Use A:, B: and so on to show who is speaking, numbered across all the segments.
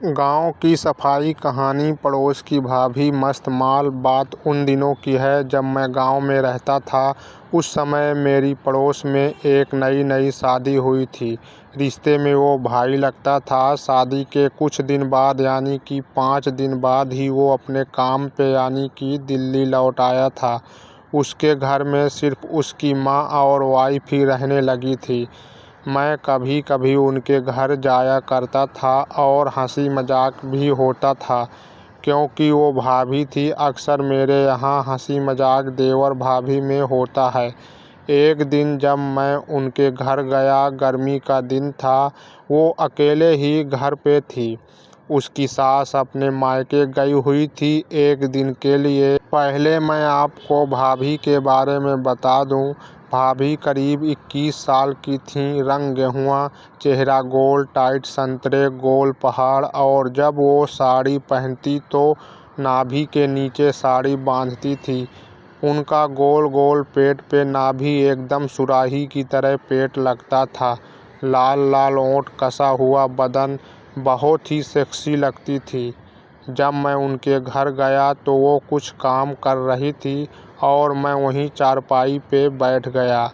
A: गांव की सफाई कहानी पड़ोस की भाभी मस्त माल। बात उन दिनों की है जब मैं गांव में रहता था। उस समय मेरी पड़ोस में एक नई शादी हुई थी। रिश्ते में वो भाई लगता था। शादी के कुछ दिन बाद यानी कि 5 दिन बाद ही वो अपने काम पे यानी कि दिल्ली लौट आया था। उसके घर में सिर्फ उसकी माँ और वाइफ ही रहने लगी थी। मैं कभी कभी उनके घर जाया करता था और हंसी मजाक भी होता था क्योंकि वो भाभी थी। अक्सर मेरे यहाँ हंसी मजाक देवर भाभी में होता है। एक दिन जब मैं उनके घर गया, गर्मी का दिन था, वो अकेले ही घर पे थी। उसकी सास अपने मायके गई हुई थी एक दिन के लिए। पहले मैं आपको भाभी के बारे में बता दूं। भाभी करीब 21 साल की थीं। रंग गेहुआ, चेहरा गोल, टाइट संतरे गोल पहाड़, और जब वो साड़ी पहनती तो नाभि के नीचे साड़ी बांधती थी। उनका गोल गोल पेट पे नाभि एकदम सुराही की तरह पेट लगता था। लाल लाल ओंठ, कसा हुआ बदन, बहुत ही सेक्सी लगती थी। जब मैं उनके घर गया तो वो कुछ काम कर रही थी और मैं वहीं चारपाई पे बैठ गया।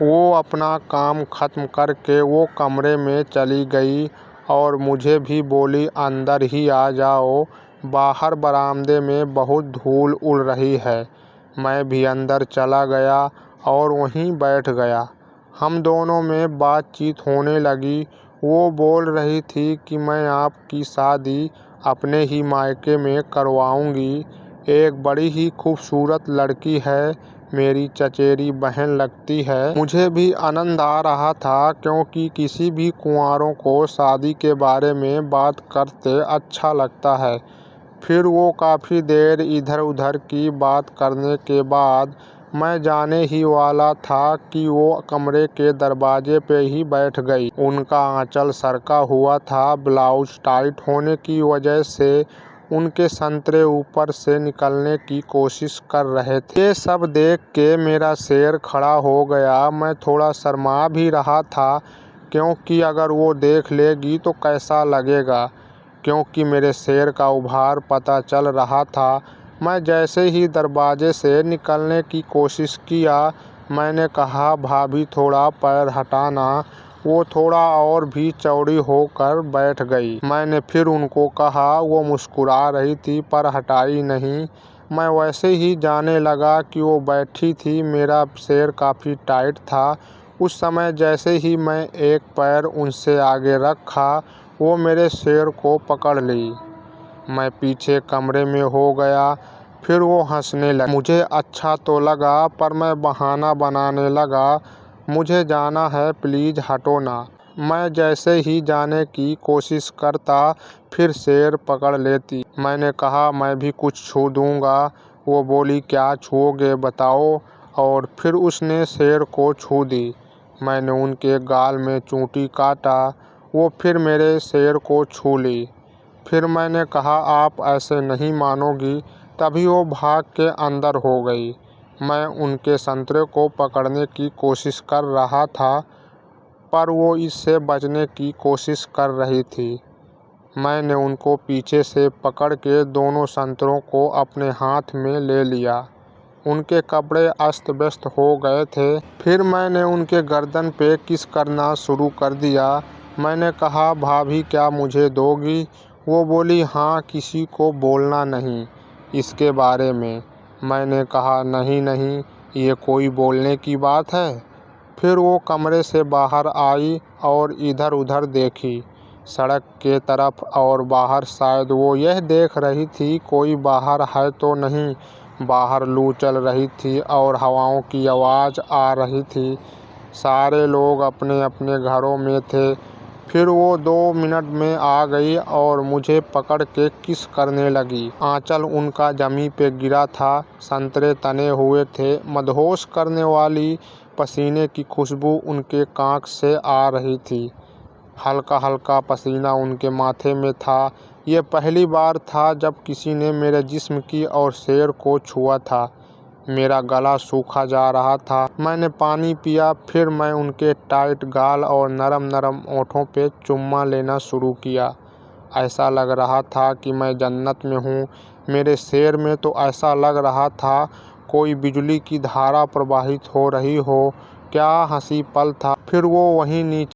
A: वो अपना काम ख़त्म करके वो कमरे में चली गई और मुझे भी बोली, अंदर ही आ जाओ, बाहर बरामदे में बहुत धूल उड़ रही है। मैं भी अंदर चला गया और वहीं बैठ गया। हम दोनों में बातचीत होने लगी। वो बोल रही थी कि मैं आपकी शादी अपने ही मायके में करवाऊंगी। एक बड़ी ही खूबसूरत लड़की है, मेरी चचेरी बहन लगती है। मुझे भी आनंद आ रहा था क्योंकि किसी भी कुंवारों को शादी के बारे में बात करते अच्छा लगता है। फिर वो काफ़ी देर इधर उधर की बात करने के बाद मैं जाने ही वाला था कि वो कमरे के दरवाजे पे ही बैठ गई। उनका आंचल सरका हुआ था। ब्लाउज टाइट होने की वजह से उनके संतरे ऊपर से निकलने की कोशिश कर रहे थे। ये सब देख के मेरा सिर खड़ा हो गया। मैं थोड़ा शर्मा भी रहा था क्योंकि अगर वो देख लेगी तो कैसा लगेगा, क्योंकि मेरे सिर का उभार पता चल रहा था। मैं जैसे ही दरवाजे से निकलने की कोशिश किया, मैंने कहा, भाभी थोड़ा पैर हटाना। वो थोड़ा और भी चौड़ी होकर बैठ गई। मैंने फिर उनको कहा। वो मुस्कुरा रही थी पर हटाई नहीं। मैं वैसे ही जाने लगा कि वो बैठी थी। मेरा सिर काफ़ी टाइट था। उस समय जैसे ही मैं एक पैर उनसे आगे रखा, वो मेरे सिर को पकड़ ली। मैं पीछे कमरे में हो गया। फिर वो हंसने लगी। मुझे अच्छा तो लगा पर मैं बहाना बनाने लगा, मुझे जाना है, प्लीज़ हटो ना। मैं जैसे ही जाने की कोशिश करता फिर सिर पकड़ लेती। मैंने कहा, मैं भी कुछ छू दूंगा। वो बोली, क्या छूओगे बताओ, और फिर उसने सिर को छू दी। मैंने उनके गाल में चूंटी काटा। वो फिर मेरे सिर को छू ली। फिर मैंने कहा, आप ऐसे नहीं मानोगी। तभी वो भाग के अंदर हो गई। मैं उनके संतरे को पकड़ने की कोशिश कर रहा था पर वो इससे बचने की कोशिश कर रही थी। मैंने उनको पीछे से पकड़ के दोनों संतरों को अपने हाथ में ले लिया। उनके कपड़े अस्त व्यस्त हो गए थे। फिर मैंने उनके गर्दन पे किस करना शुरू कर दिया। मैंने कहा, भाभी क्या मुझे दोगी? वो बोली, हाँ, किसी को बोलना नहीं इसके बारे में। मैंने कहा, नहीं नहीं, ये कोई बोलने की बात है। फिर वो कमरे से बाहर आई और इधर उधर देखी, सड़क के तरफ और बाहर। शायद वो यह देख रही थी कोई बाहर है तो नहीं। बाहर लू चल रही थी और हवाओं की आवाज़ आ रही थी। सारे लोग अपने अपने घरों में थे। फिर वो 2 मिनट में आ गई और मुझे पकड़ के किस करने लगी। आंचल उनका जमी पे गिरा था, संतरे तने हुए थे। मदहोश करने वाली पसीने की खुशबू उनके कांख से आ रही थी। हल्का हल्का पसीना उनके माथे में था। ये पहली बार था जब किसी ने मेरे जिस्म की और सिर को छुआ था। मेरा गला सूखा जा रहा था। मैंने पानी पिया। फिर मैं उनके टाइट गाल और नरम नरम ओठों पे चुम्मा लेना शुरू किया। ऐसा लग रहा था कि मैं जन्नत में हूँ। मेरे सिर में तो ऐसा लग रहा था कोई बिजली की धारा प्रवाहित हो रही हो। क्या हंसी पल था। फिर वो वहीं नीचे